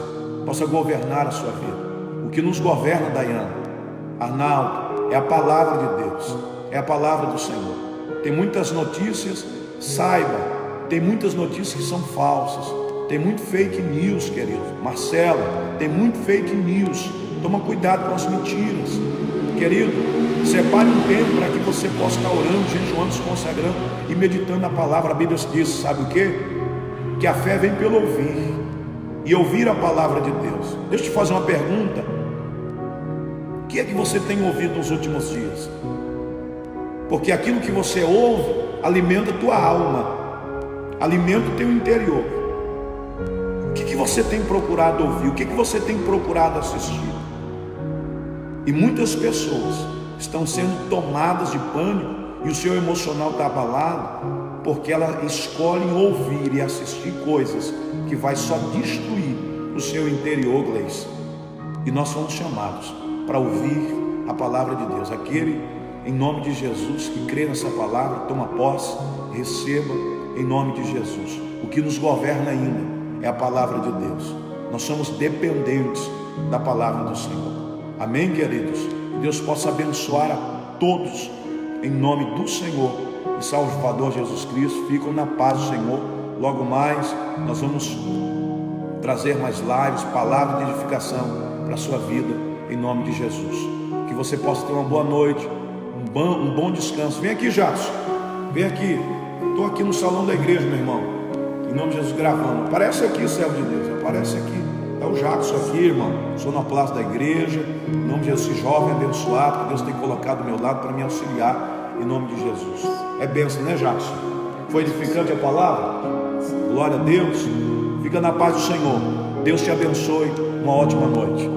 possa governar a sua vida. O que nos governa, Dayana, Arnaldo, é a palavra de Deus, é a palavra do Senhor. Tem muitas notícias, saiba, tem muitas notícias que são falsas, tem muito fake news, querido. Marcela, tem muito fake news. Toma cuidado com as mentiras, querido. Separe um tempo para que você possa estar orando, jejuando, se consagrando e meditando na palavra. A Bíblia diz, sabe o que? Que a fé vem pelo ouvir, e ouvir a palavra de Deus. Deixa eu te fazer uma pergunta: o que é que você tem ouvido nos últimos dias? Porque aquilo que você ouve alimenta a tua alma, alimenta o teu interior. O que você tem procurado ouvir? O que você tem procurado assistir? E muitas pessoas estão sendo tomadas de pânico, e o seu emocional está abalado, porque elas escolhem ouvir e assistir coisas que vai só destruir o seu interior, Gleice. E nós somos chamados para ouvir a palavra de Deus. Aquele, em nome de Jesus, que crê nessa palavra, toma posse, receba, em nome de Jesus. O que nos governa ainda é a palavra de Deus. Nós somos dependentes da palavra do Senhor. Amém, queridos? Que Deus possa abençoar a todos, em nome do Senhor e Salvador Jesus Cristo. Ficam na paz do Senhor. Logo mais nós vamos trazer mais lives, palavras de edificação para a sua vida, em nome de Jesus. Que você possa ter uma boa noite, um bom descanso. Vem aqui, Jackson, vem aqui. Estou aqui no salão da igreja, meu irmão, em nome de Jesus, gravando. Aparece aqui, servo de Deus, aparece aqui. É o Jackson aqui, irmão, sonoplasta da igreja, em nome de Jesus, esse jovem abençoado que Deus tem colocado ao meu lado para me auxiliar, em nome de Jesus. É bênção, né, Jackson? Foi edificante a palavra? Glória a Deus. Fica na paz do Senhor. Deus te abençoe. Uma ótima noite.